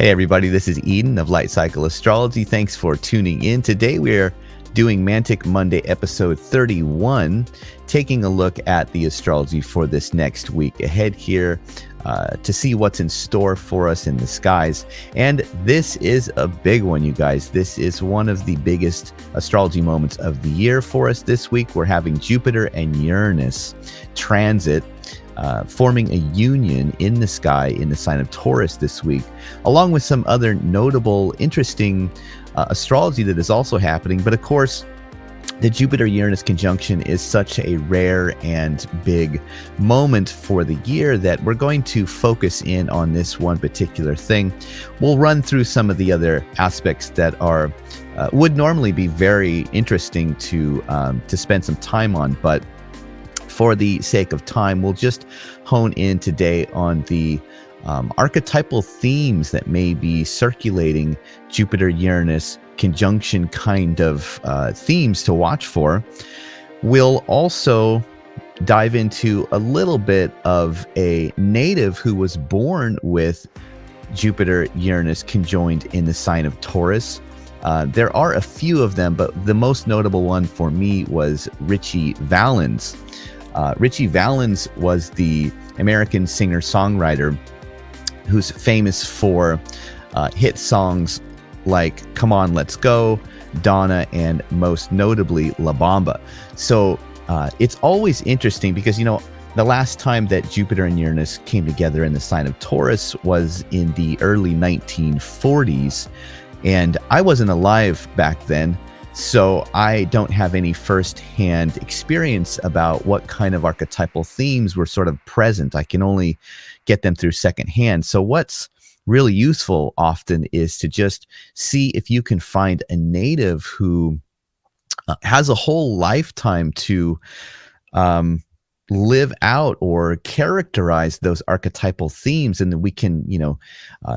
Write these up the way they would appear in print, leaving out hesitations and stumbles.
Hey everybody, this is Eden of Light Cycle Astrology. Thanks for tuning in. Today we're doing Mantic Monday episode 31, taking a look at the astrology for this next week ahead here to see what's in store for us in the skies. And this is a big one, you guys. This is one of the biggest astrology moments of the year for us this week. We're having Jupiter and Uranus transit, forming a union in the sky in the sign of Taurus this week, along with some other notable, interesting astrology that is also happening. But of course, the Jupiter-Uranus conjunction is such a rare and big moment for the year that we're going to focus in on this one particular thing. We'll run through some of the other aspects that are would normally be very interesting to spend some time on, but for the sake of time, we'll just hone in today on the archetypal themes that may be circulating Jupiter-Uranus conjunction kind of themes to watch for. We'll also dive into a little bit of a native who was born with Jupiter-Uranus conjoined in the sign of Taurus. There are a few of them, but the most notable one for me was Ritchie Valens. Richie Valens was the American singer-songwriter who's famous for hit songs like Come On, Let's Go, Donna, and most notably La Bamba. So it's always interesting because, you know, the last time that Jupiter and Uranus came together in the sign of Taurus was in the early 1940s, and I wasn't alive back then. So I don't have any firsthand experience about what kind of archetypal themes were sort of present. I can only get them through secondhand. So what's really useful often is to just see if you can find a native who has a whole lifetime to live out or characterize those archetypal themes, and then we can, you know,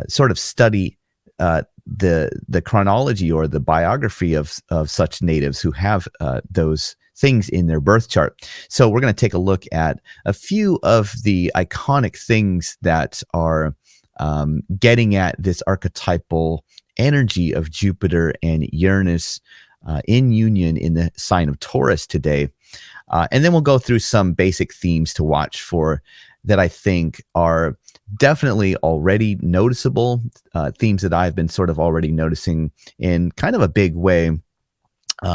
sort of study the chronology or the biography of such natives who have those things in their birth chart. So we're going to take a look at a few of the iconic things that are getting at this archetypal energy of Jupiter and Uranus in union in the sign of Taurus today. And then we'll go through some basic themes to watch for that I think are definitely already noticeable, themes that I've been sort of already noticing in kind of a big way,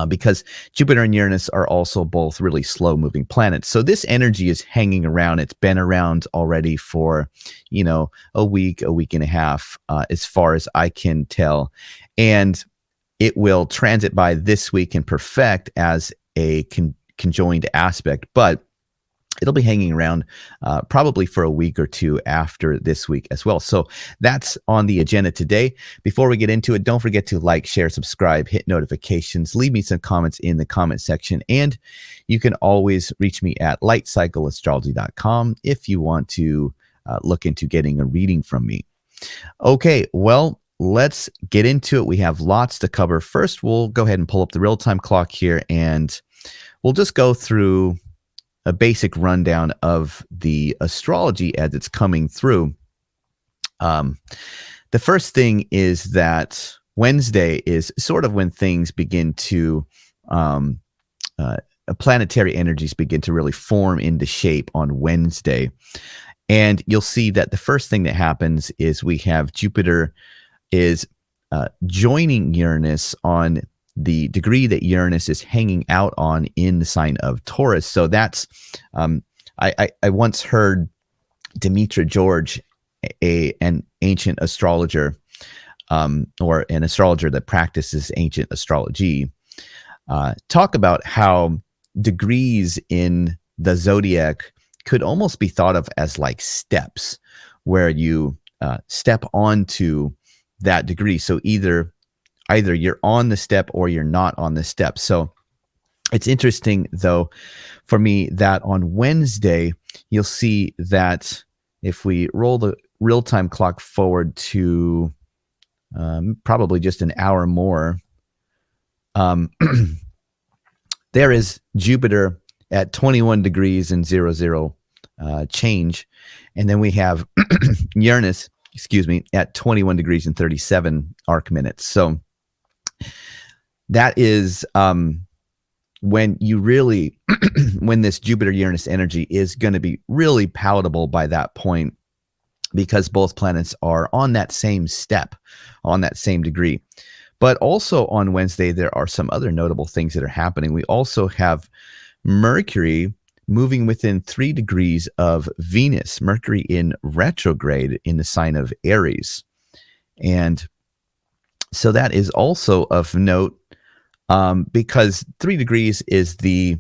because Jupiter and Uranus are also both really slow moving planets. So this energy is hanging around. It's been around already for, you know, a week and a half, as far as I can tell. And it will transit by this week and perfect as a conjoined aspect, but it'll be hanging around probably for a week or two after this week as well. So that's on the agenda today. Before we get into it, don't forget to like, share, subscribe, hit notifications, leave me some comments in the comment section, and you can always reach me at lightcycleastrology.com if you want to look into getting a reading from me. Okay, well, let's get into it. We have lots to cover. First, we'll go ahead and pull up the real-time clock here, and we'll just go through a basic rundown of the astrology as it's coming through. The first thing is that Wednesday is sort of when things begin to, planetary energies begin to really form into shape on Wednesday. And you'll see that the first thing that happens is we have Jupiter is joining Uranus on the degree that Uranus is hanging out on in the sign of Taurus. So that's, I once heard Demetra George, an ancient astrologer, or an astrologer that practices ancient astrology, talk about how degrees in the zodiac could almost be thought of as like steps, where you step onto that degree. So either you're on the step or you're not on the step. So it's interesting, though, for me that on Wednesday, you'll see that if we roll the real-time clock forward to probably just an hour more, there is Jupiter at 21 degrees and 00 change. And then we have Uranus at 21 degrees and 37 arc minutes. So that is when you really, when this Jupiter-Uranus energy is going to be really palatable by that point, because both planets are on that same step, on that same degree. But also on Wednesday, there are some other notable things that are happening. We also have Mercury moving within 3 degrees of Venus, Mercury in retrograde in the sign of Aries. And so that is also of note, because 3 degrees is the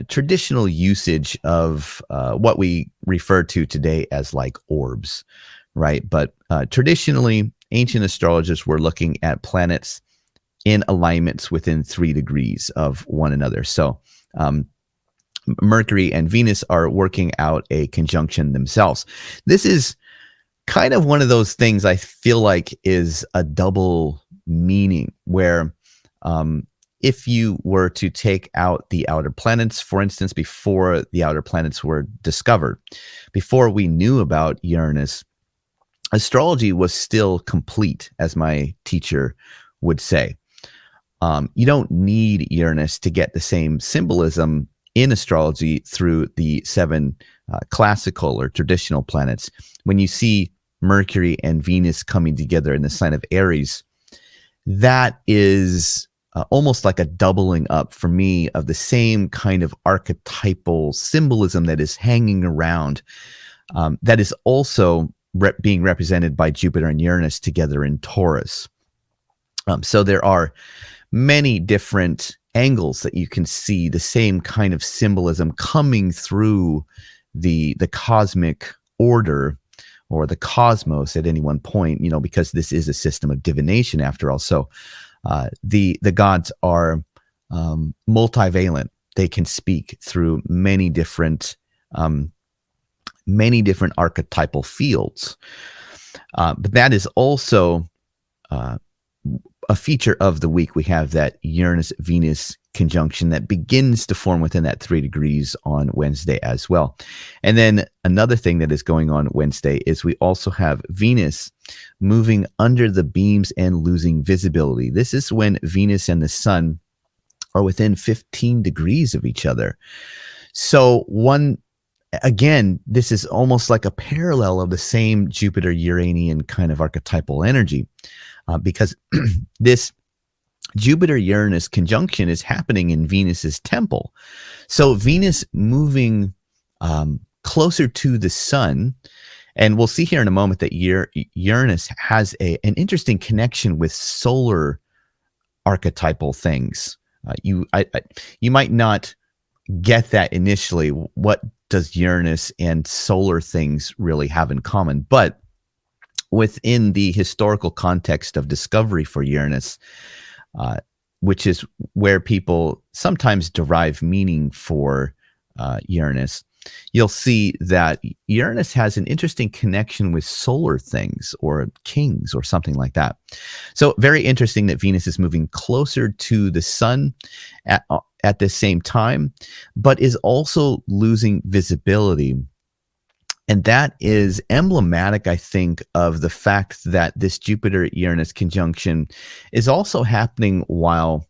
traditional usage of what we refer to today as like orbs, right? But traditionally, ancient astrologers were looking at planets in alignments within 3 degrees of one another. So Mercury and Venus are working out a conjunction themselves. This is kind of one of those things I feel like is a double meaning, where if you were to take out the outer planets, for instance, before the outer planets were discovered, before we knew about Uranus, astrology was still complete, as my teacher would say. You don't need Uranus to get the same symbolism in astrology through the 7 classical or traditional planets. When you see Mercury and Venus coming together in the sign of Aries, that is almost like a doubling up for me of the same kind of archetypal symbolism that is hanging around, that is also being represented by Jupiter and Uranus together in Taurus. So there are many different angles that you can see the same kind of symbolism coming through the cosmic order or the cosmos at any one point, because this is a system of divination after all. So the gods are multivalent. They can speak through many different archetypal fields. But that is also a feature of the week. We have that Uranus-Venus conjunction that begins to form within that 3 degrees on Wednesday as well. And then another thing that is going on Wednesday is we also have Venus moving under the beams and losing visibility. This is when Venus and the sun are within 15 degrees of each other. So again, this is almost like a parallel of the same Jupiter-Uranian kind of archetypal energy, because this Jupiter-Uranus conjunction is happening in Venus's temple. So Venus moving closer to the sun, and we'll see here in a moment that Uranus has an interesting connection with solar archetypal things. You might not get that initially. What does Uranus and solar things really have in common? But within the historical context of discovery for Uranus, which is where people sometimes derive meaning for Uranus, you'll see that Uranus has an interesting connection with solar things or kings or something like that. So very interesting that Venus is moving closer to the sun at the same time, but is also losing visibility. And that is emblematic, I think, of the fact that this Jupiter-Uranus conjunction is also happening while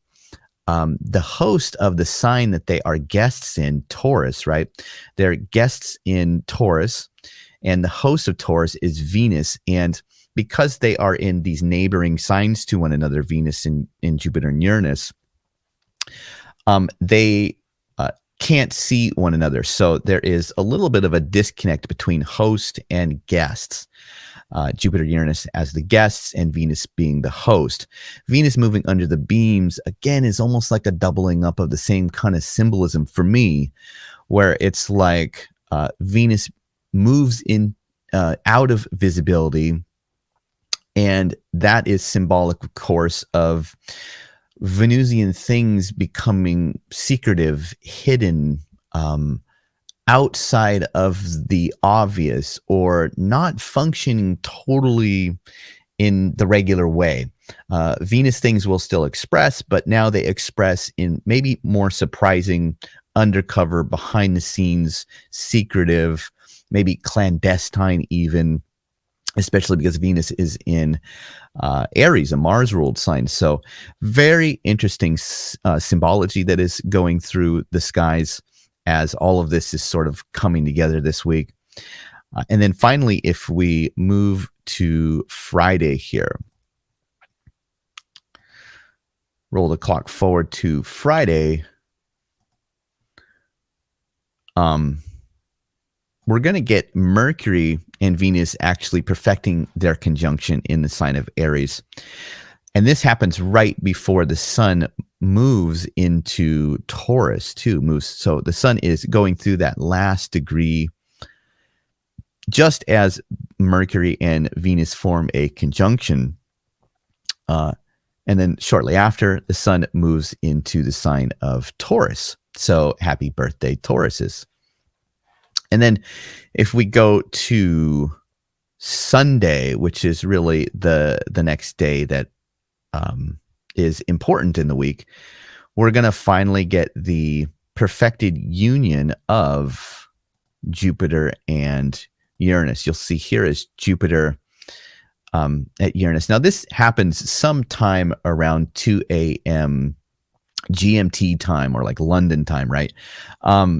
the host of the sign that they are guests in, Taurus, right? They're guests in Taurus, and the host of Taurus is Venus. And because they are in these neighboring signs to one another, Venus and Jupiter and Uranus, they can't see one another. So there is a little bit of a disconnect between host and guests. Jupiter, Uranus as the guests and Venus being the host. Venus moving under the beams, again, is almost like a doubling up of the same kind of symbolism for me, where it's like Venus moves in out of visibility, and that is symbolic, of course, of Venusian things becoming secretive, hidden, outside of the obvious, or not functioning totally in the regular way. Venus things will still express, but now they express in maybe more surprising, undercover, behind the scenes, secretive, maybe clandestine even especially because Venus is in Aries, a Mars-ruled sign. So very interesting symbology that is going through the skies as all of this is sort of coming together this week. And then finally, if we move to Friday here, roll the clock forward to Friday, we're going to get Mercury and Venus actually perfecting their conjunction in the sign of Aries. And this happens right before the sun moves into Taurus too. So the sun is going through that last degree just as Mercury and Venus form a conjunction. And then shortly after, the sun moves into the sign of Taurus. So happy birthday, Tauruses. And then if we go to Sunday, which is really the next day that is important in the week, we're going to finally get the perfected union of Jupiter and Uranus. You'll see here is Jupiter at Uranus. Now, this happens sometime around 2 a.m. GMT time, or like London time, right?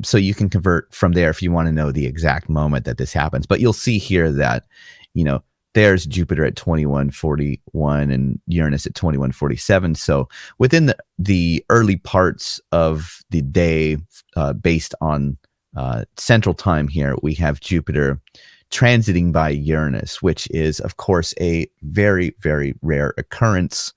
So you can convert from there if you want to know the exact moment that this happens. But you'll see here that, there's Jupiter at 21:41 and Uranus at 21:47. So within the early parts of the day, based on Central Time here, we have Jupiter transiting by Uranus, which is, of course, a very, very rare occurrence.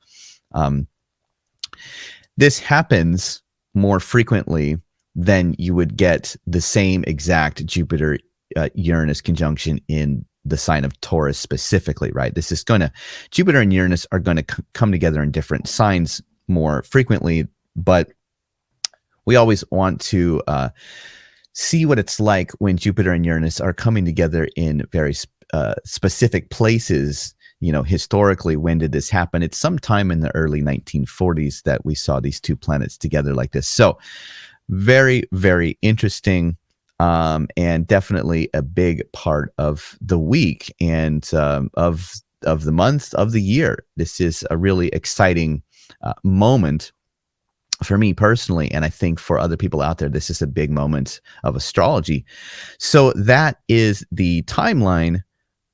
This happens more frequently than you would get the same exact Jupiter-Uranus conjunction in the sign of Taurus specifically, right? Jupiter and Uranus are going to come together in different signs more frequently, but we always want to see what it's like when Jupiter and Uranus are coming together in very specific places. Historically, when did this happen? It's sometime in the early 1940s that we saw these two planets together like this. So very, very interesting, and definitely a big part of the week and of the month, of the year. This is a really exciting moment for me personally, and I think for other people out there, this is a big moment of astrology. So that is the timeline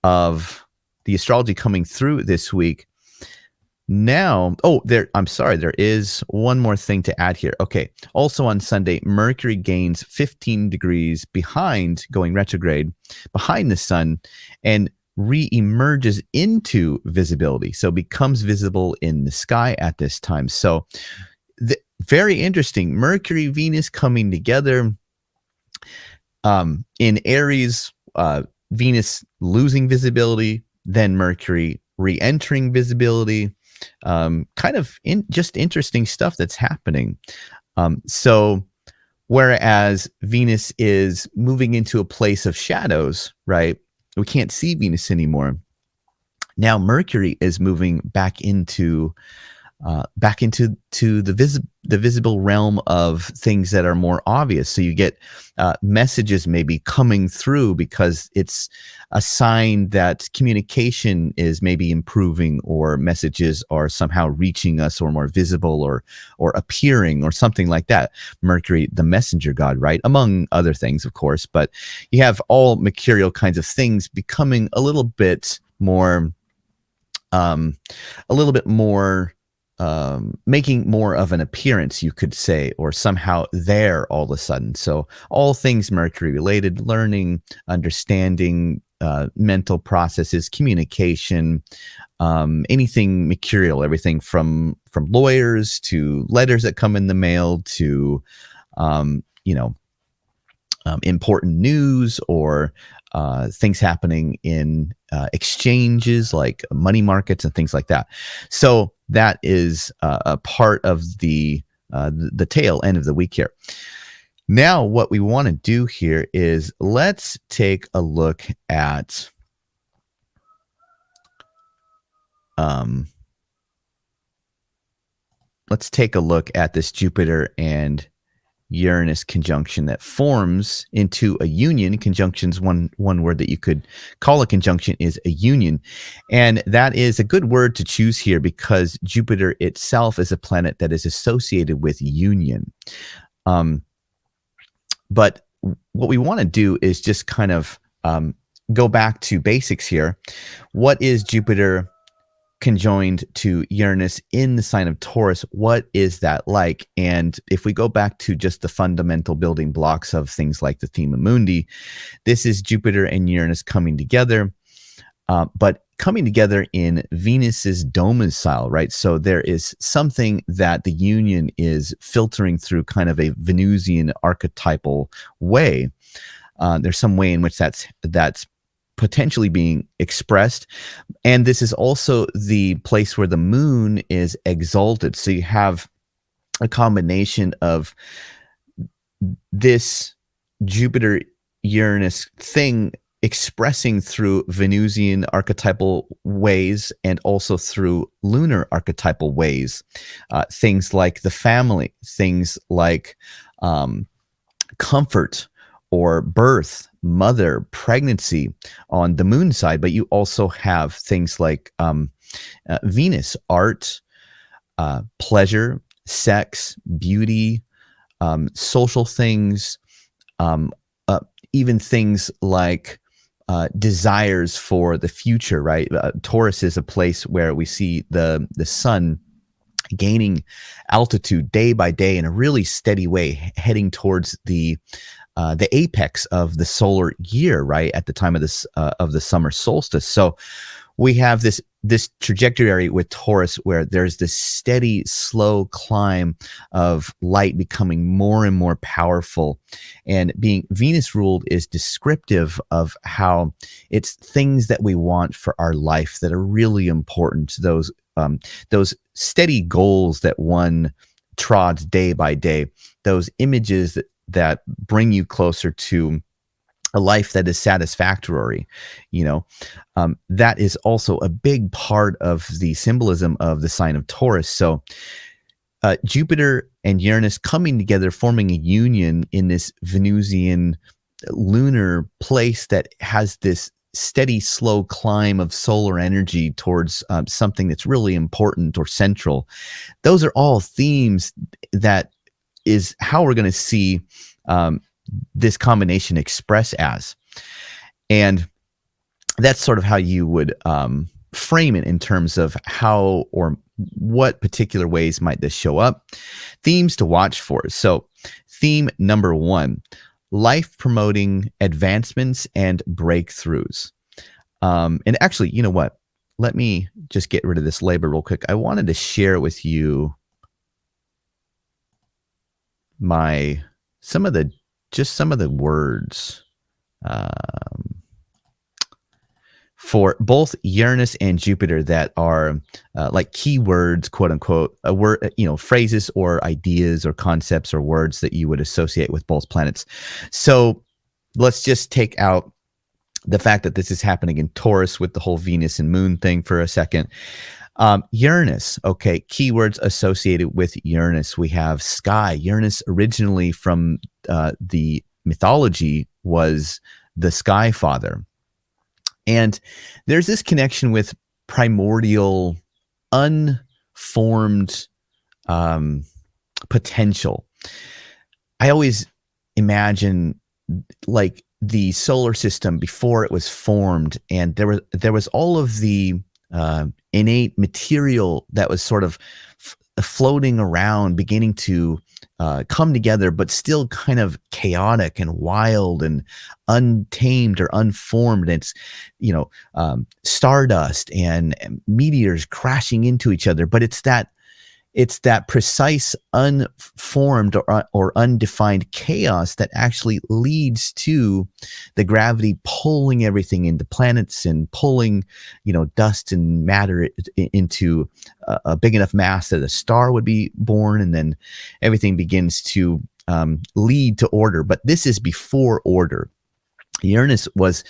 of the astrology coming through this week. Now, there is one more thing to add here. Okay, also on Sunday, Mercury gains 15 degrees behind, going retrograde, behind the sun, and re-emerges into visibility. So becomes visible in the sky at this time. So very interesting. Mercury, Venus coming together. In Aries, Venus losing visibility, then Mercury re-entering visibility. Just interesting stuff that's happening. So whereas Venus is moving into a place of shadows, right? We can't see Venus anymore. Now Mercury is moving back into the visible realm of things that are more obvious. So you get messages maybe coming through because it's a sign that communication is maybe improving, or messages are somehow reaching us, or more visible, or appearing, or something like that. Mercury, the messenger god, right? Among other things, of course. But you have all mercurial kinds of things becoming a little bit more making more of an appearance, you could say, or somehow there all of a sudden. So all things Mercury related: learning, understanding, mental processes, communication, anything mercurial, everything from lawyers to letters that come in the mail to important news, or things happening in exchanges like money markets and things like that. So that is a part of the tail end of the week here. Now, what we want to do here is let's take a look at this Jupiter and Uranus conjunction that forms into a union. Conjunctions, one word that you could call a conjunction is a union. And that is a good word to choose here because Jupiter itself is a planet that is associated with union. But what we want to do is just kind of go back to basics here. What is Jupiter conjoined to Uranus in the sign of Taurus? What is that like? And if we go back to just the fundamental building blocks of things like the Thema Mundi, this is Jupiter and Uranus coming together, but coming together in Venus's domicile, right? So there is something that the union is filtering through kind of a Venusian archetypal way. There's some way in which that's potentially being expressed. And this is also the place where the moon is exalted. So you have a combination of this Jupiter Uranus thing expressing through Venusian archetypal ways and also through lunar archetypal ways. Things like the family, things like comfort or birth, mother, pregnancy on the moon side, but you also have things like Venus, art, pleasure, sex, beauty, social things, even things like desires for the future, right? Taurus is a place where we see the sun gaining altitude day by day in a really steady way, heading towards the apex of the solar year, right at the time of the summer solstice. So we have this trajectory with Taurus where there's this steady, slow climb of light becoming more and more powerful, and being Venus ruled is descriptive of how it's things that we want for our life that are really important. Those steady goals that one trods day by day, those images that bring you closer to a life that is satisfactory, that is also a big part of the symbolism of the sign of Taurus. So Jupiter and Uranus coming together, forming a union in this Venusian lunar place that has this steady, slow climb of solar energy towards something that's really important or central. Those are all themes that is how we're going to see this combination express as. And that's sort of how you would frame it in terms of how or what particular ways might this show up. Themes to watch for. So theme number 1, life promoting advancements and breakthroughs. And actually, you know what? Let me just get rid of this label real quick. I wanted to share with you some of the words for both Uranus and Jupiter that are like keywords, quote unquote, a word, phrases or ideas or concepts or words that you would associate with both planets. So let's just take out the fact that this is happening in Taurus with the whole Venus and moon thing for a second. Uranus, okay, keywords associated with Uranus. We have sky. Uranus originally from the mythology was the sky father. And there's this connection with primordial, unformed potential. I always imagine like the solar system before it was formed, and there was all of the innate material that was sort of floating around, beginning to come together, but still kind of chaotic and wild and untamed or unformed. It's, stardust and meteors crashing into each other, but it's that precise, unformed or undefined chaos that actually leads to the gravity pulling everything into planets and pulling, dust and matter into a big enough mass that a star would be born, and then everything begins to lead to order. But this is before order. Uranus was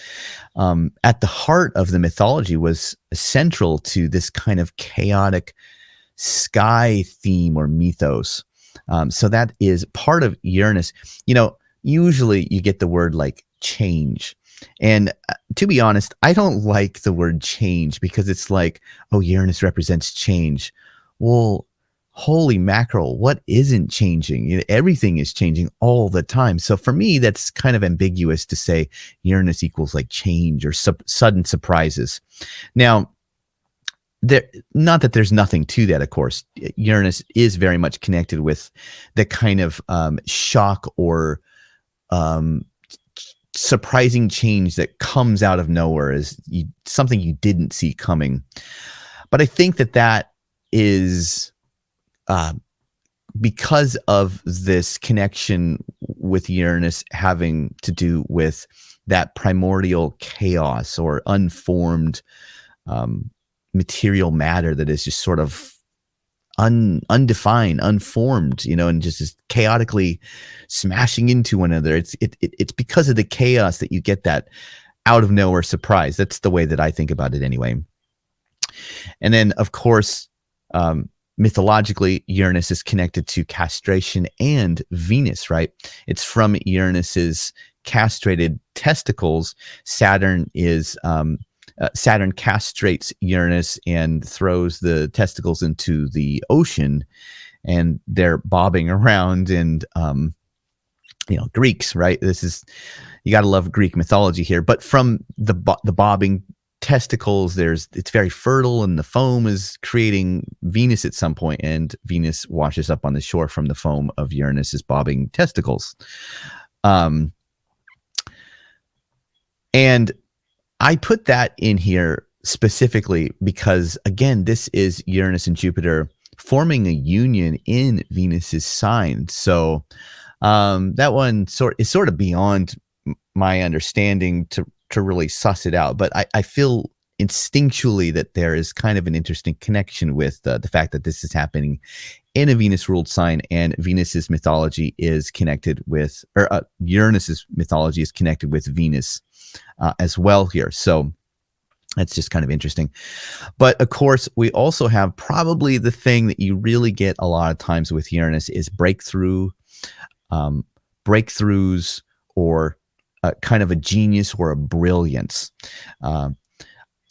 at the heart of the mythology, was central to this kind of chaotic sky theme or mythos. So that is part of Uranus. Usually you get the word like change. And to be honest, I don't like the word change because it's like, oh, Uranus represents change. Well, holy mackerel, what isn't changing? Everything is changing all the time. So for me, that's kind of ambiguous to say Uranus equals like change or sudden surprises. Now, not that there's nothing to that, of course. Uranus is very much connected with the kind of shock or surprising change that comes out of nowhere, as something you didn't see coming. But I think that is because of this connection with Uranus having to do with that primordial chaos or unformed material matter that is just sort of undefined, unformed, and just is chaotically smashing into one another. It's because of the chaos that you get that out of nowhere surprise. That's the way that I think about it anyway. And then, of course, mythologically, Uranus is connected to castration and Venus, right? It's from Uranus's castrated testicles. Saturn castrates Uranus and throws the testicles into the ocean, and they're bobbing around. And Greeks, right? You got to love Greek mythology here. But from the bobbing testicles, it's very fertile, and the foam is creating Venus at some point, and Venus washes up on the shore from the foam of Uranus's bobbing testicles. And I put that in here specifically because, again, this is Uranus and Jupiter forming a union in Venus's sign. So that one is sort of beyond my understanding to really suss it out. But I feel instinctually that there is kind of an interesting connection with the fact that this is happening in a Venus-ruled sign, and Venus's mythology is connected with, or Uranus's mythology is connected with Venus as well here. So that's just kind of interesting. But of course, we also have probably the thing that you really get a lot of times with Uranus is breakthroughs, or kind of a genius or a brilliance.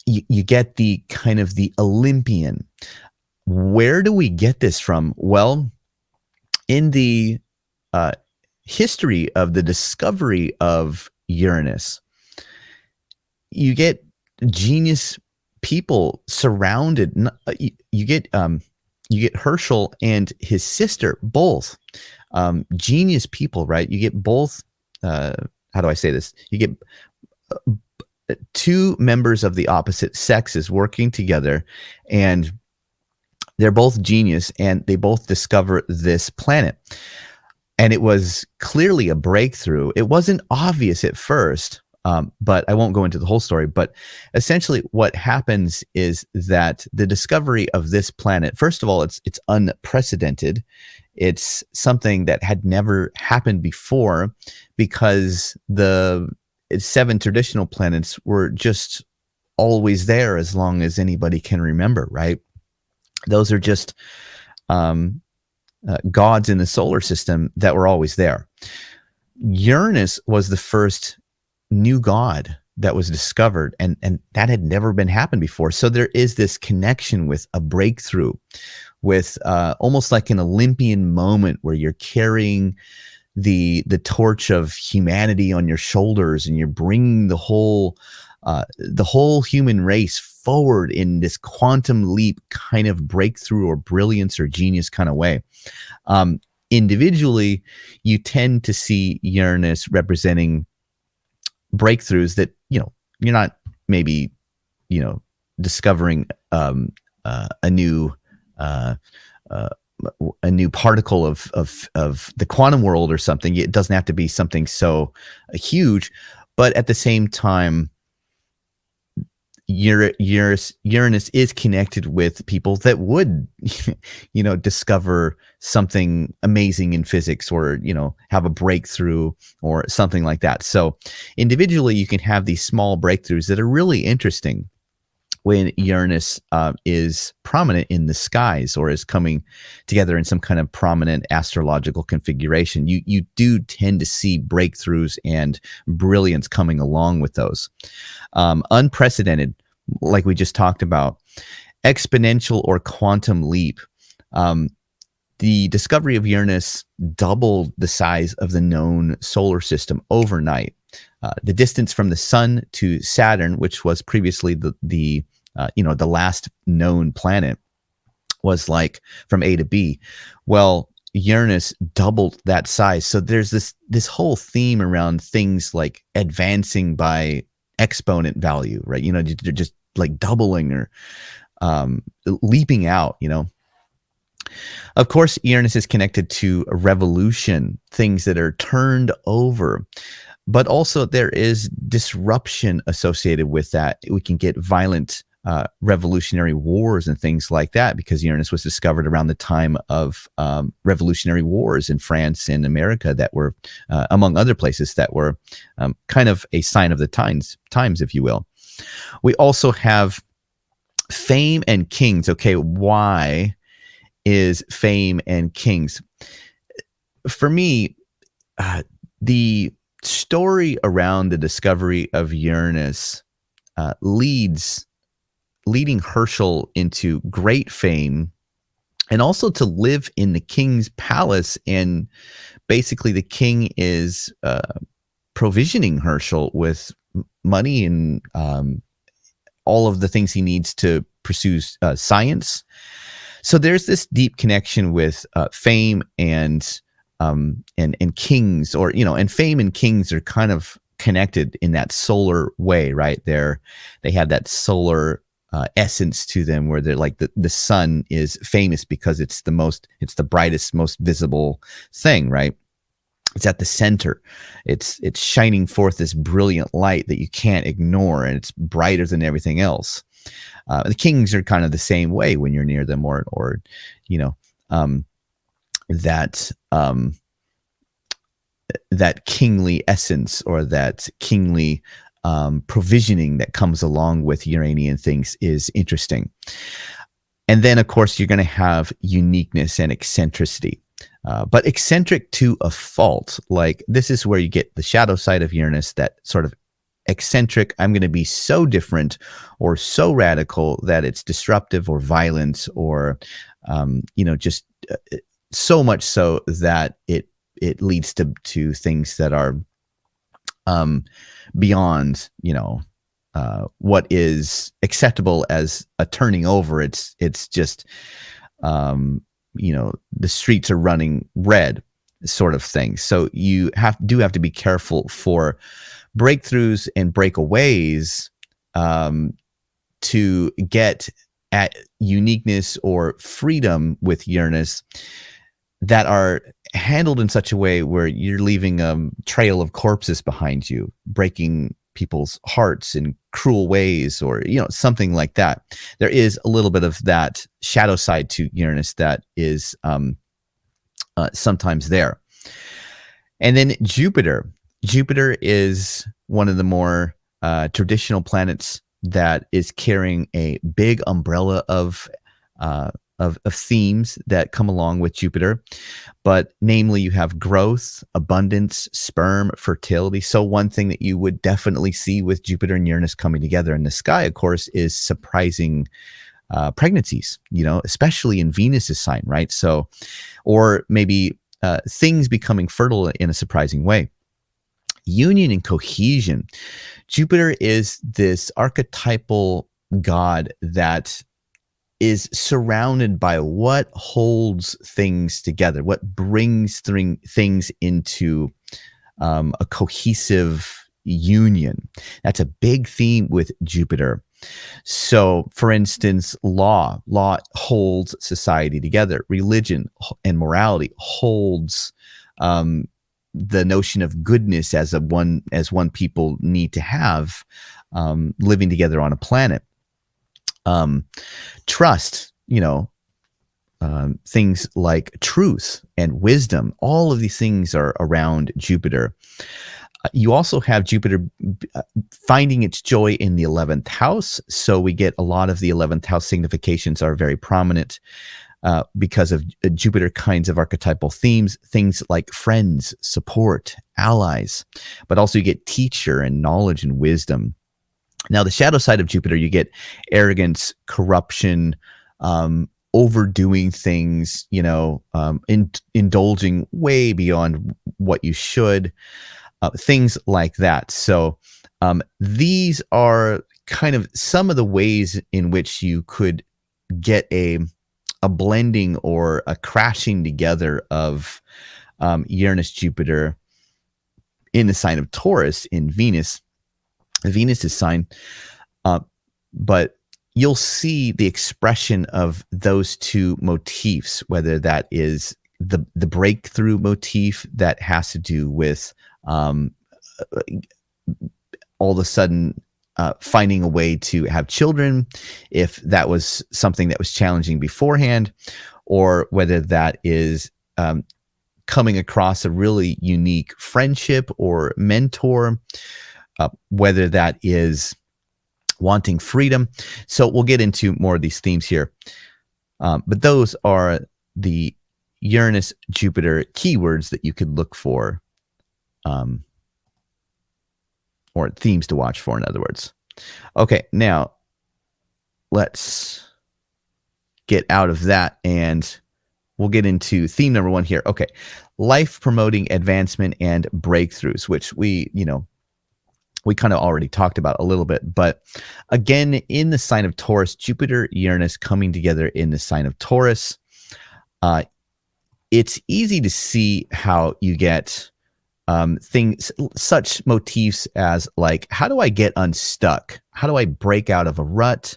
You get the kind of the Olympian. Where do we get this from? Well, in the history of the discovery of Uranus, you get genius people surrounded. You get Herschel and his sister, both genius people, right? You get both. How do I say this? You get two members of the opposite sexes working together, and they're both genius, and they both discover this planet. And it was clearly a breakthrough. It wasn't obvious at first, but I won't go into the whole story. But essentially what happens is that the discovery of this planet, first of all, it's unprecedented. It's something that had never happened before, because the 7 traditional planets were just always there as long as anybody can remember, right? Those are just gods in the solar system that were always there. Uranus was the first new god that was discovered, and that had never been happened before. So there is this connection with a breakthrough, with almost like an Olympian moment where you're carrying the torch of humanity on your shoulders, and you're bringing the whole human race forward in this quantum leap kind of breakthrough or brilliance or genius kind of way. Individually, you tend to see Uranus representing breakthroughs that, you're not maybe, discovering a new particle of the quantum world or something. It doesn't have to be something so huge, but at the same time, Uranus is connected with people that would, discover something amazing in physics, or, have a breakthrough or something like that. So individually, you can have these small breakthroughs that are really interesting. when Uranus is prominent in the skies or is coming together in some kind of prominent astrological configuration, you do tend to see breakthroughs and brilliance coming along with those. Unprecedented, like we just talked about, exponential or quantum leap. The discovery of Uranus doubled the size of the known solar system overnight. The distance from the Sun to Saturn, which was previously the last known planet, was like from A to B. Well, Uranus doubled that size. So there's this whole theme around things like advancing by exponent value, right? They're just like doubling or leaping out, Of course, Uranus is connected to a revolution, things that are turned over. But also there is disruption associated with that. We can get violent revolutionary wars and things like that because Uranus was discovered around the time of revolutionary wars in France and America that were, among other places, that were kind of a sign of the times, if you will. We also have fame and kings. Okay, why is fame and kings? For me, the story around the discovery of Uranus leading Herschel into great fame and also to live in the king's palace. And basically the king is provisioning Herschel with money and all of the things he needs to pursue science. So there's this deep connection with fame and kings, or and fame and kings are kind of connected in that solar way, right? They have that solar essence to them, where they're like the sun is famous because it's the brightest, most visible thing, right? It's at the center. It's shining forth this brilliant light that you can't ignore, and it's brighter than everything else. The kings are kind of the same way when you're near them, or that kingly essence, or that kingly provisioning that comes along with Uranian things is interesting. And then, of course, you're going to have uniqueness and eccentricity. But eccentric to a fault. Like, this is where you get the shadow side of Uranus, that sort of eccentric, I'm going to be so different or so radical that it's disruptive or violent, or just so much so that it leads to things that are beyond what is acceptable as a turning over. It's just the streets are running red sort of thing. So you have to be careful for breakthroughs and breakaways to get at uniqueness or freedom with Uranus that are handled in such a way where you're leaving a trail of corpses behind you, breaking people's hearts in cruel ways, or something like that. There is a little bit of that shadow side to Uranus that is sometimes there. And then Jupiter is one of the more traditional planets that is carrying a big umbrella of themes that come along with Jupiter. But namely, you have growth, abundance, sperm, fertility. So one thing that you would definitely see with Jupiter and Uranus coming together in the sky, of course, is surprising pregnancies, especially in Venus's sign, right? So, or maybe things becoming fertile in a surprising way. Union and cohesion. Jupiter is this archetypal god that is surrounded by what holds things together, what brings things into a cohesive union. That's a big theme with Jupiter. So, for instance, law holds society together. Religion and morality holds the notion of goodness as one people need to have living together on a planet. Trust, things like truth and wisdom, all of these things are around Jupiter. You also have Jupiter finding its joy in the 11th house. So we get a lot of the 11th house significations are very prominent because of Jupiter kinds of archetypal themes, things like friends, support, allies, but also you get teacher and knowledge and wisdom. Now, the shadow side of Jupiter, you get arrogance, corruption, overdoing things, indulging way beyond what you should, things like that. So these are kind of some of the ways in which you could get a blending or a crashing together of Uranus, Jupiter in the sign of Taurus in Venus. Venus's sign, but you'll see the expression of those two motifs, whether that is the breakthrough motif that has to do with all of a sudden finding a way to have children, if that was something that was challenging beforehand, or whether that is coming across a really unique friendship or mentor, whether that is wanting freedom. So we'll get into more of these themes here. But those are the Uranus, Jupiter keywords that you could look for, or themes to watch for, in other words. Okay, now let's get out of that and we'll get into theme number 1 here. Okay, life promoting advancement and breakthroughs, which we kind of already talked about a little bit, but again, in the sign of Taurus, Jupiter, Uranus coming together in the sign of Taurus, it's easy to see how you get things, such motifs as like, how do I get unstuck? How do I break out of a rut?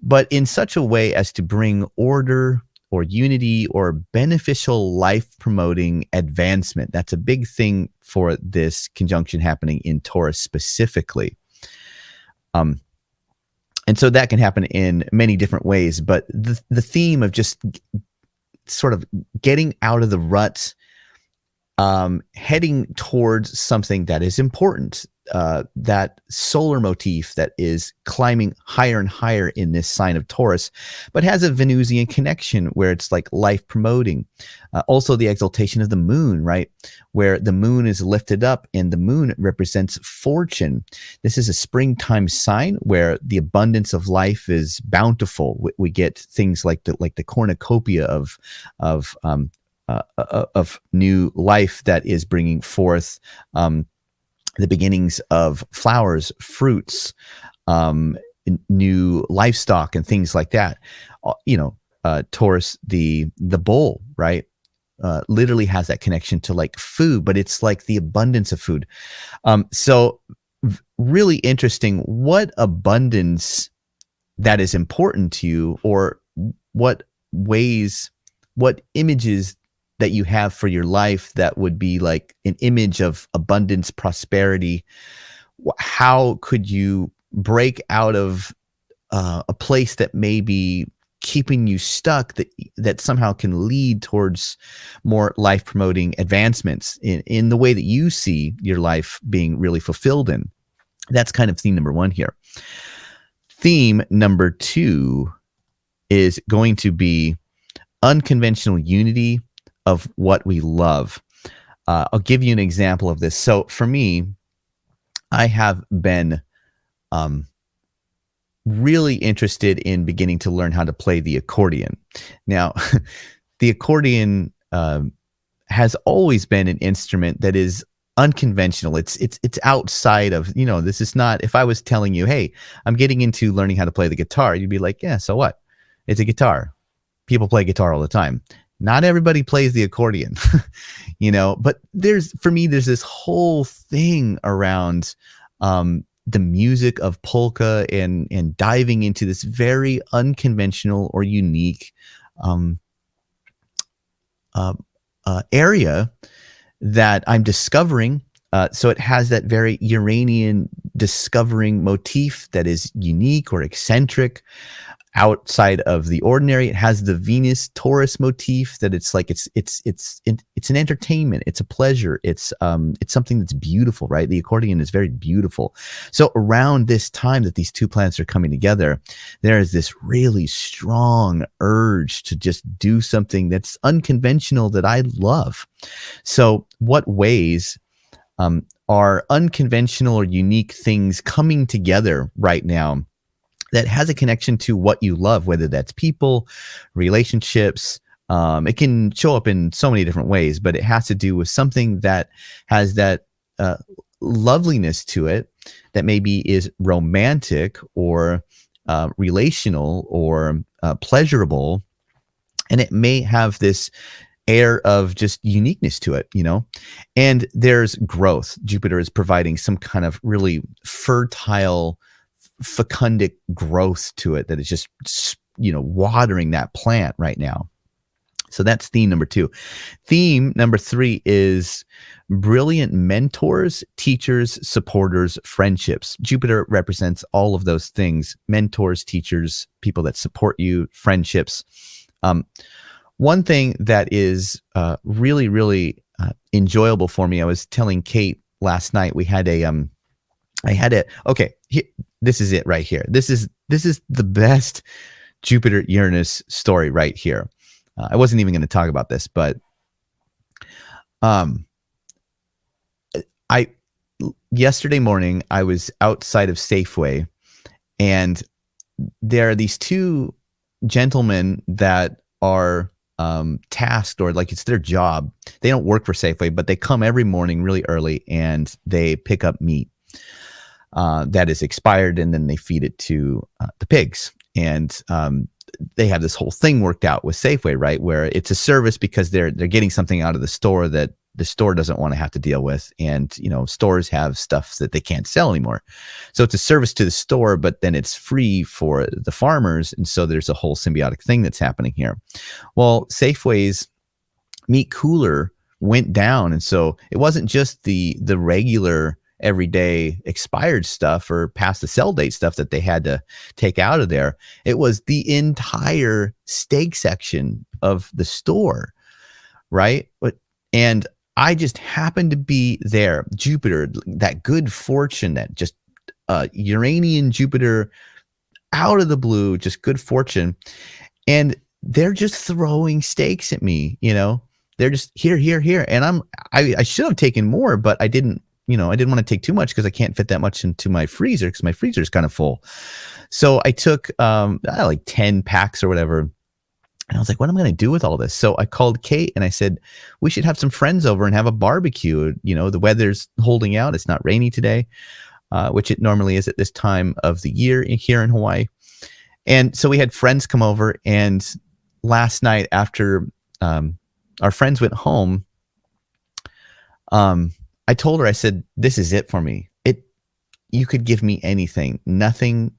But in such a way as to bring order or unity or beneficial life promoting advancement. That's a big thing for this conjunction happening in Taurus specifically. And so that can happen in many different ways, but the theme of just sort of getting out of the rut, heading towards something that is important, that solar motif that is climbing higher and higher in this sign of Taurus, but has a Venusian connection where it's like life promoting. Also the exaltation of the moon, right? Where the moon is lifted up and the moon represents fortune. This is a springtime sign where the abundance of life is bountiful. We get things like the cornucopia of new life that is bringing forth the beginnings of flowers, fruits, new livestock, and things like that. Taurus, the bull, right? Literally has that connection to like food, but it's like the abundance of food. So really interesting what abundance that is important to you, or what ways, what images that you have for your life that would be like an image of abundance, prosperity. How could you break out of a place that may be keeping you stuck, that somehow can lead towards more life promoting advancements in the way that you see your life being really fulfilled in? That's kind of theme number 1 here. Theme number 2 is going to be unconventional unity of what we love. I'll give you an example of this. So for me, I have been really interested in beginning to learn how to play the accordion. Now, the accordion has always been an instrument that is unconventional. It's outside of, this is not, if I was telling you, hey, I'm getting into learning how to play the guitar, you'd be like, yeah, so what? It's a guitar. People play guitar all the time. Not everybody plays the accordion, but for me, there's this whole thing around the music of polka and diving into this very unconventional or unique area that I'm discovering. So it has that very Uranian discovering motif that is unique or eccentric. outside of the ordinary. It has the Venus Taurus motif that it's like it's an entertainment, it's a pleasure, it's something that's beautiful, right? The accordion is very beautiful. So around this time that these two planets are coming together, there is this really strong urge to just do something that's unconventional that I love. So what ways are unconventional or unique things coming together right now that has a connection to what you love, whether that's people, relationships? It can show up in so many different ways, but it has to do with something that has that loveliness to it, that maybe is romantic or relational or pleasurable. And it may have this air of just uniqueness to it, and there's growth. Jupiter is providing some kind of really fertile, fecundic growth to it that is just, watering that plant right now. So that's theme number 2. Theme number 3 is brilliant mentors, teachers, supporters, friendships. Jupiter represents all of those things: mentors, teachers, people that support you, friendships. One thing that is really, really enjoyable for me, I was telling Kate last night, this is it right here. This is the best Jupiter Uranus story right here. I wasn't even going to talk about this, but yesterday morning I was outside of Safeway, and there are these two gentlemen that are tasked, or like it's their job. They don't work for Safeway, but they come every morning really early and they pick up meat that is expired, and then they feed it to the pigs. And they have this whole thing worked out with Safeway, right, where it's a service because they're getting something out of the store that the store doesn't want to have to deal with. And, stores have stuff that they can't sell anymore. So it's a service to the store, but then it's free for the farmers. And so there's a whole symbiotic thing that's happening here. Well, Safeway's meat cooler went down. And so it wasn't just the regular everyday expired stuff or past the sell date stuff that they had to take out of there. It was the entire steak section of the store, right? And I just happened to be there. Jupiter, that good fortune, that just Uranian Jupiter out of the blue, just good fortune. And they're just throwing steaks at me, they're just here. And I should have taken more, but I didn't want to take too much because I can't fit that much into my freezer because my freezer is kind of full. So I took like 10 packs or whatever. And I was like, what am I going to do with all this? So I called Kate and I said, we should have some friends over and have a barbecue. The weather's holding out. It's not rainy today, which it normally is at this time of the year here in Hawaii. And so we had friends come over. And last night after our friends went home, I told her, I said, this is it for me. You could give me anything. Nothing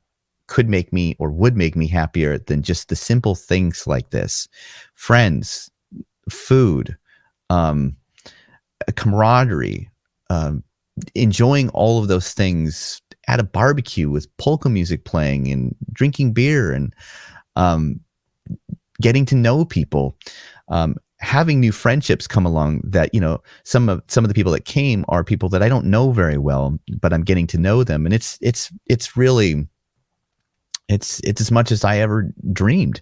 could make me or would make me happier than just the simple things like this: friends, food, camaraderie, enjoying all of those things at a barbecue with polka music playing and drinking beer and getting to know people, having new friendships come along that, some of the people that came are people that I don't know very well, but I'm getting to know them. And it's really, it's as much as I ever dreamed.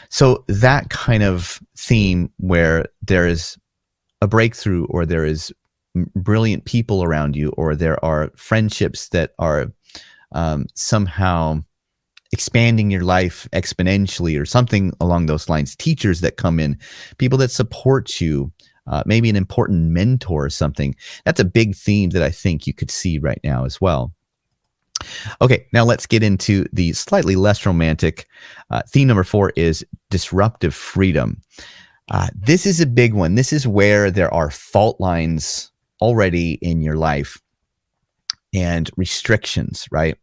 So that kind of theme where there is a breakthrough, or there is brilliant people around you, or there are friendships that are somehow expanding your life exponentially or something along those lines, teachers that come in, people that support you, maybe an important mentor or something. That's a big theme that I think you could see right now as well. Okay, now let's get into the slightly less romantic. Theme number 4 is disruptive freedom. This is a big one. This is where there are fault lines already in your life and restrictions, right?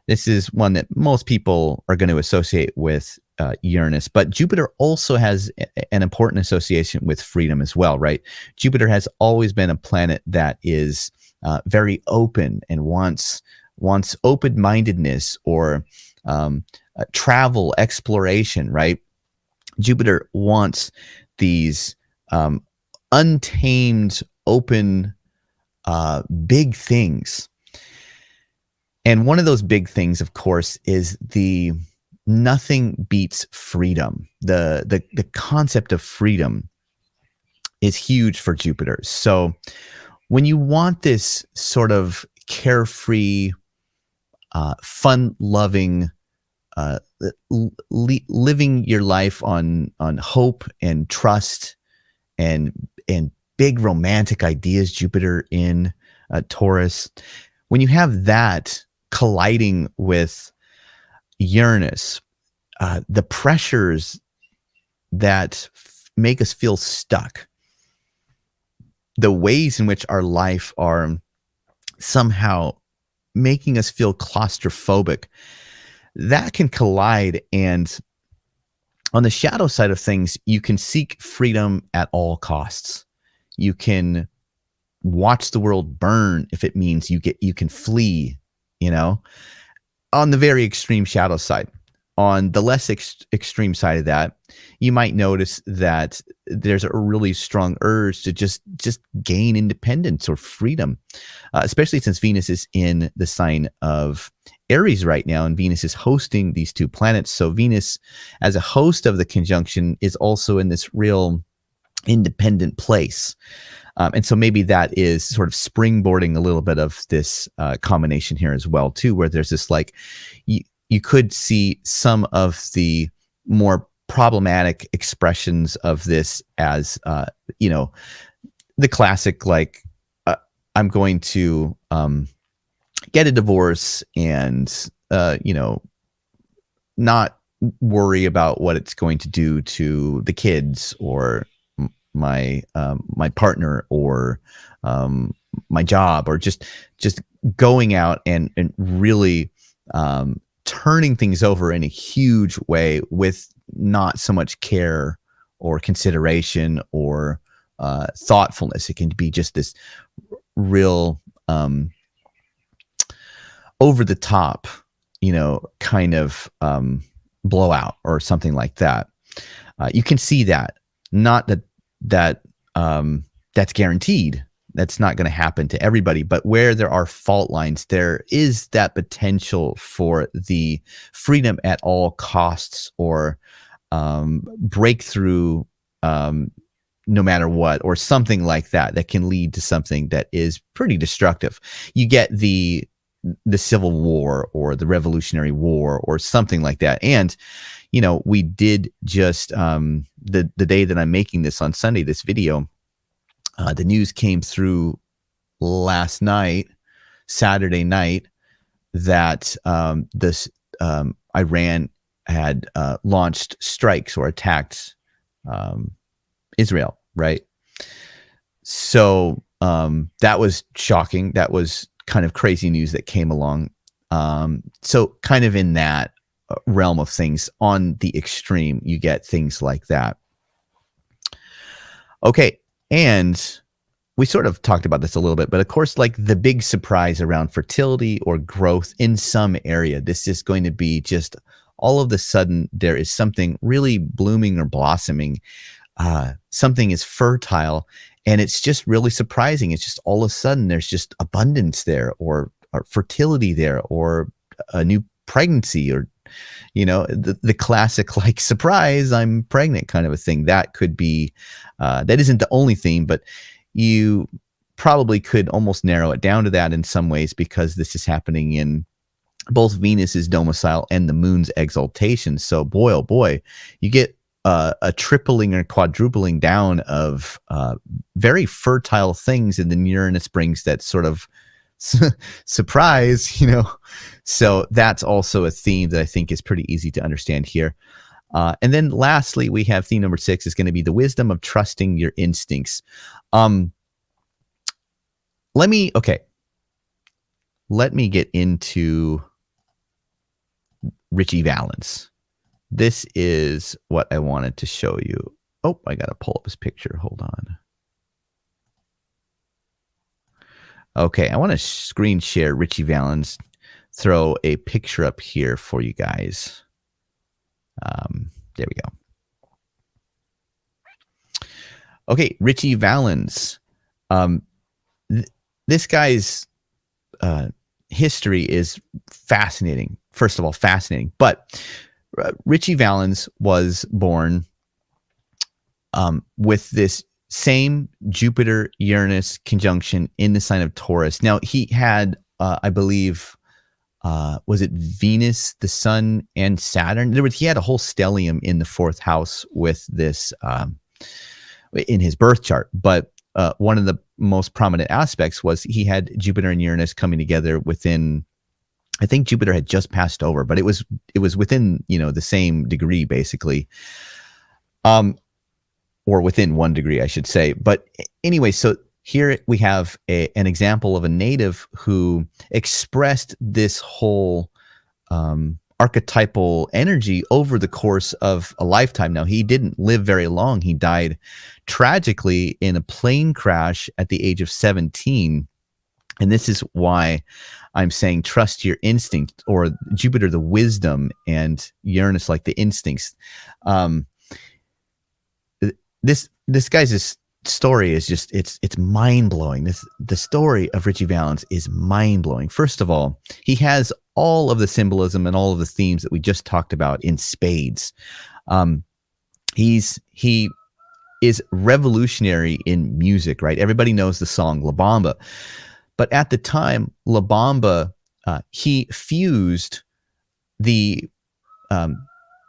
This is one that most people are going to associate with Uranus, but Jupiter also has an important association with freedom as well, right? Jupiter has always been a planet that is very open and wants open-mindedness, or travel, exploration, right? Jupiter wants these untamed, open, big things. And one of those big things, of course, is the nothing beats freedom. The concept of freedom is huge for Jupiter. So when you want this sort of carefree, fun-loving, living your life on hope and trust and big romantic ideas, Jupiter in Taurus, when you have that colliding with Uranus, the pressures that make us feel stuck, the ways in which our life are somehow making us feel claustrophobic, that can collide. And on the shadow side of things, you can seek freedom at all costs. You can watch the world burn if it means you can flee, on the very extreme shadow side. On the less extreme side of that, you might notice that there's a really strong urge to just gain independence or freedom, especially since Venus is in the sign of Aries right now, and Venus is hosting these two planets. So Venus, as a host of the conjunction, is also in this real independent place. And so maybe that is sort of springboarding a little bit of this combination here as well, too, where there's this you could see some of the more problematic expressions of this as, the classic, I'm going to get a divorce and, not worry about what it's going to do to the kids or my partner or my job, or just going out and really turning things over in a huge way with not so much care or consideration or thoughtfulness. It can be just this real over the top, kind of blowout or something like that. You can see that. Not that that's guaranteed. That's not going to happen to everybody, but where there are fault lines, there is that potential for the freedom at all costs or breakthrough no matter what, or something like that can lead to something that is pretty destructive. You get the Civil War or the Revolutionary War or something like that. And we did just the day that I'm making this on Sunday, this video, the news came through last night, Saturday night, that Iran had launched strikes or attacked Israel, right? So that was shocking. That was kind of crazy news that came along. So kind of in that realm of things, on the extreme, you get things like that. Okay, and we sort of talked about this a little bit, but of course, the big surprise around fertility or growth in some area, this is going to be just all of a sudden there is something really blooming or blossoming. Something is fertile, and it's just really surprising. It's just all of a sudden there's just abundance there, or fertility there, or a new pregnancy, or the classic surprise, I'm pregnant kind of a thing. That could be that isn't the only thing, but you probably could almost narrow it down to that in some ways, because this is happening in both Venus's domicile and the moon's exaltation. So boy, oh boy, you get a tripling or quadrupling down of very fertile things, and then Uranus brings that sort of surprise, So that's also a theme that I think is pretty easy to understand here. And then lastly, we have theme number 6 is going to be the wisdom of trusting your instincts. Let me get into Ritchie Valens. This is what I wanted to show you. Oh, I got to pull up his picture. Hold on. Okay, I want to screen share Ritchie Valens, throw a picture up here for you guys. There we go. Okay, Ritchie Valens. This guy's history is fascinating. First of all, fascinating. But Ritchie Valens was born with this same Jupiter-Uranus conjunction in the sign of Taurus. Now, he had, I believe, was it Venus, the Sun, and Saturn? He had a whole stellium in the fourth house with this in his birth chart. But one of the most prominent aspects was he had Jupiter and Uranus coming together within, I think Jupiter had just passed over, but it was within, the same degree, basically. Or within 1 degree, I should say. But anyway, so here we have an example of a native who expressed this whole archetypal energy over the course of a lifetime. Now, he didn't live very long. He died tragically in a plane crash at the age of 17. And this is why I'm saying trust your instinct, or Jupiter, the wisdom, and Uranus, like the instincts. This guy's story is just it's mind blowing. The story of Richie Valens is mind blowing. First of all, he has all of the symbolism and all of the themes that we just talked about in spades. He is revolutionary in music, right? Everybody knows the song La Bamba, but at the time, La Bamba, he fused the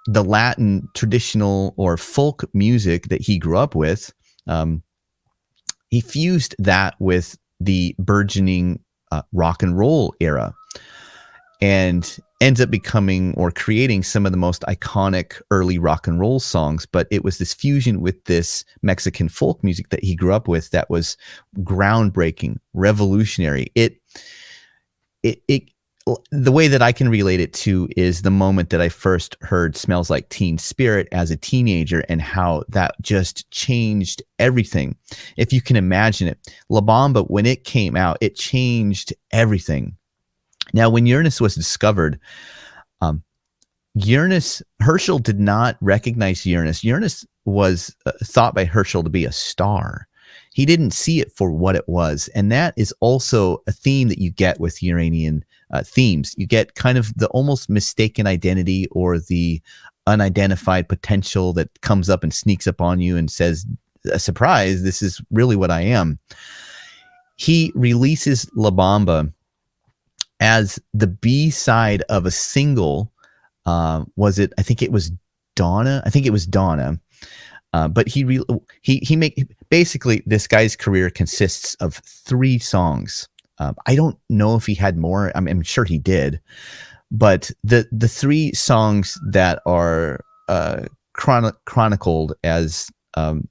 Latin traditional or folk music that he grew up with. He fused that with the burgeoning rock and roll era, and ends up becoming or creating some of the most iconic early rock and roll songs. But it was this fusion with this Mexican folk music that he grew up with that was groundbreaking, revolutionary. The way that I can relate it to is the moment that I first heard Smells Like Teen Spirit as a teenager, and how that just changed everything. If you can imagine it, La Bamba, when it came out, it changed everything. Now, when Uranus was discovered, Herschel did not recognize Uranus. Uranus was thought by Herschel to be a star. He didn't see it for what it was. And that is also a theme that you get with Uranian themes. You get kind of the almost mistaken identity, or the unidentified potential that comes up and sneaks up on you and says, a surprise, this is really what I am. He releases La Bamba as the B-side of a single. I think it was Donna. But he basically, this guy's career consists of 3 songs. I don't know if he had more. I'm sure he did, but the 3 songs that are chronicled as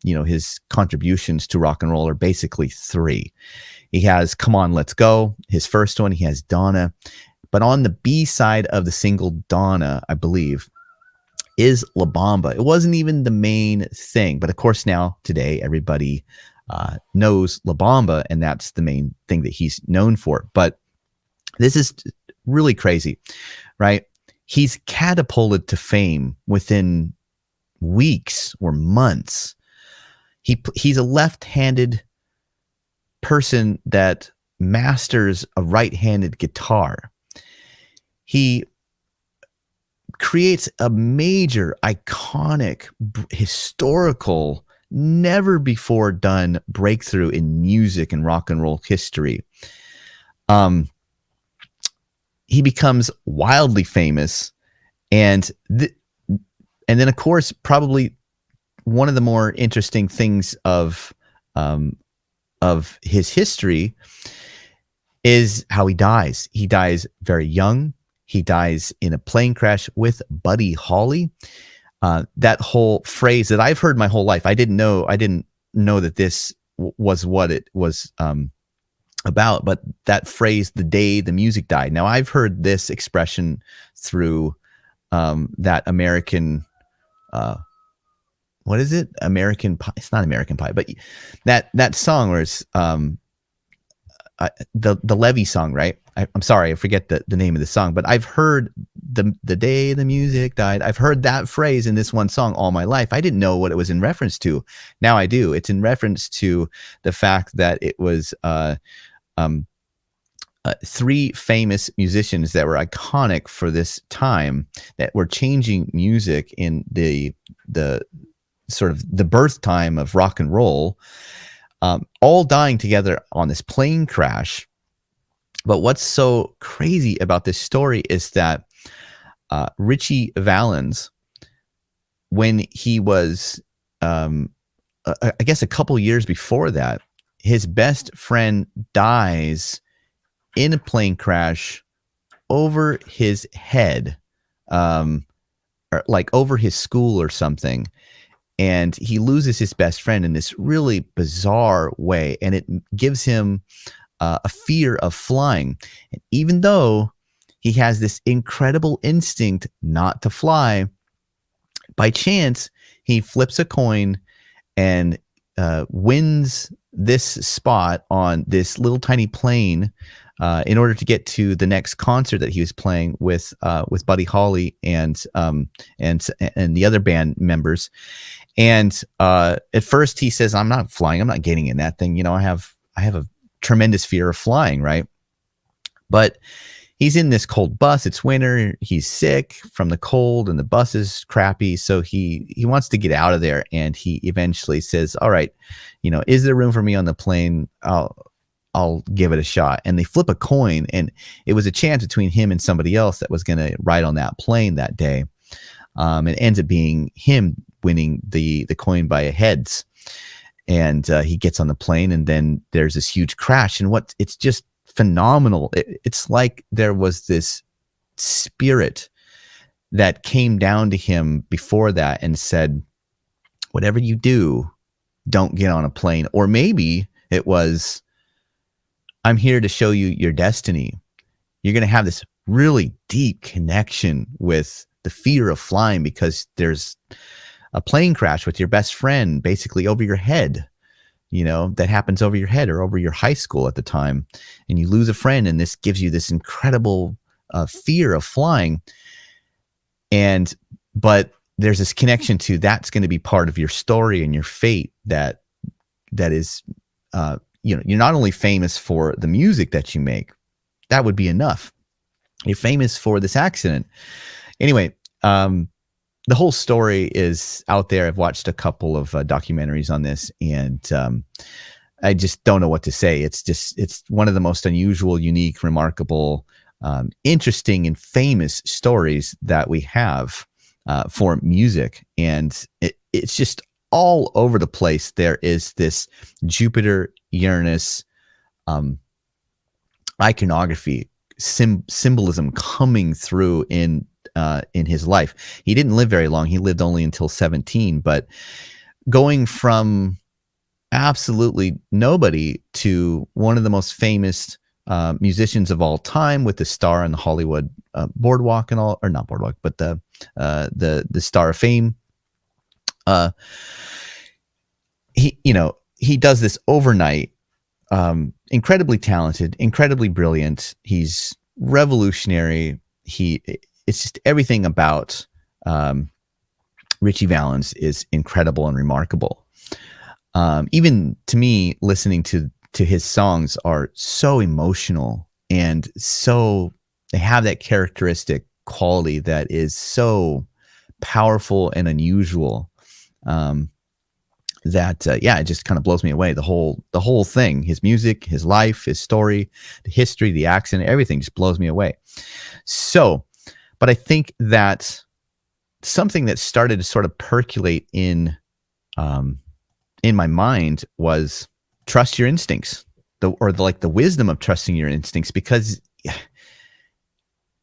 his contributions to rock and roll are basically 3. He has "Come On, Let's Go," his first one. He has "Donna," but on the B side of the single "Donna," I believe, is La Bamba. It wasn't even the main thing, but of course now today everybody knows La Bamba, and that's the main thing that he's known for. But this is really crazy, right? He's catapulted to fame within weeks or months. He's a left-handed person that masters a right-handed guitar. He creates a major, iconic, historical, never before done breakthrough in music and rock and roll history. He becomes wildly famous, and then of course, probably one of the more interesting things of his history is how he dies. He dies very young. He dies in a plane crash with Buddy Holly. That whole phrase that I've heard my whole life, I didn't know that this was what it was about, but that phrase, "the day the music died." Now, I've heard this expression through that American, what is it? American Pie. It's not American Pie, but that song where it's, the Levy song, right? I'm sorry, I forget the name of the song, but I've heard the day the music died. I've heard that phrase in this one song all my life. I didn't know what it was in reference to. Now I do. It's in reference to the fact that it was um, three famous musicians that were iconic for this time that were changing music in the sort of the birth time of rock and roll, all dying together on this plane crash. But what's so crazy about this story is that Ritchie Valens, when he was, I guess a couple years before that, his best friend dies in a plane crash over his head, or like over his school or something. And he loses his best friend in this really bizarre way. And it gives him a fear of flying. And even though he has this incredible instinct not to fly, by chance, he flips a coin and wins this spot on this little tiny plane in order to get to the next concert that he was playing with Buddy Holly and the other band members. And at first he says, "I'm not flying. I'm not getting in that thing. You know, I have a tremendous fear of flying, right?" But he's in this cold bus. It's winter. He's sick from the cold, and the bus is crappy. So he wants to get out of there. And he eventually says, "All right, you know, is there room for me on the plane? I'll give it a shot." And they flip a coin, and it was a chance between him and somebody else that was going to ride on that plane that day. It ends up being him winning the coin by heads. And he gets on the plane, and then there's this huge crash. And it's just phenomenal. It's like there was this spirit that came down to him before that and said, "Whatever you do, don't get on a plane." Or maybe it was, "I'm here to show you your destiny. You're going to have this really deep connection with the fear of flying because there's a plane crash with your best friend basically over your head, you know, that happens over your head or over your high school at the time. And you lose a friend, and this gives you this incredible fear of flying. But there's this connection to that's going to be part of your story and your fate that is, you know, you're not only famous for the music that you make. That would be enough. You're famous for this accident." Anyway, the whole story is out there. I've watched a couple of documentaries on this, and I just don't know what to say. It's one of the most unusual, unique, remarkable, interesting, and famous stories that we have for music. And it's just all over the place. There is this Jupiter, Uranus iconography, symbolism coming through in his life. He didn't live very long. He lived only until 17, but going from absolutely nobody to one of the most famous musicians of all time, with the star on the Hollywood boardwalk and all, or not boardwalk, but the Star of Fame. He does this overnight. Incredibly talented, incredibly brilliant. He's revolutionary. It's just everything about Richie Valens is incredible and remarkable. Even to me, listening to his songs are so emotional, and so they have that characteristic quality that is so powerful and unusual. It just kind of blows me away. The whole thing, his music, his life, his story, the history, the accent, everything just blows me away. So, but I think that something that started to sort of percolate in my mind was trust your instincts, the wisdom of trusting your instincts, because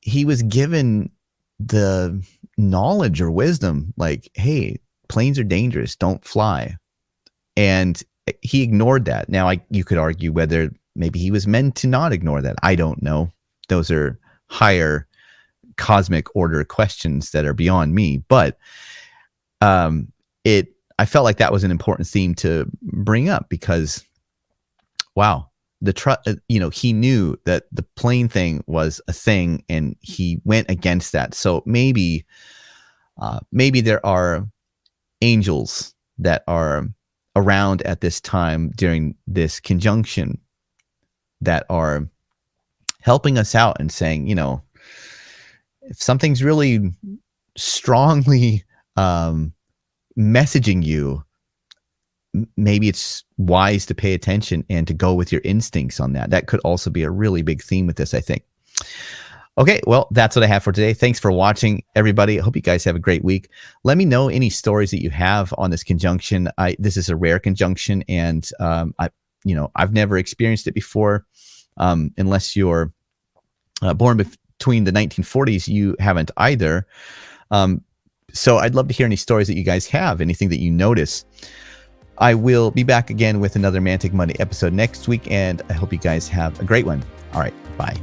he was given the knowledge or wisdom, like, hey, planes are dangerous, don't fly. And he ignored that. Now, you could argue whether maybe he was meant to not ignore that. I don't know. Those are higher cosmic order questions that are beyond me. But I felt like that was an important theme to bring up, because, wow, he knew that the plane thing was a thing, and he went against that. So maybe there are angels that are around at this time during this conjunction that are helping us out and saying, if something's really strongly messaging you, maybe it's wise to pay attention and to go with your instincts on that. That could also be a really big theme with this, I think. Okay, well, that's what I have for today. Thanks for watching, everybody. I hope you guys have a great week. Let me know any stories that you have on this conjunction. This is a rare conjunction, and I've never experienced it before. Unless you're born between the 1940s, you haven't either. So I'd love to hear any stories that you guys have, anything that you notice. I will be back again with another Mantic Monday episode next week, and I hope you guys have a great one. All right, bye.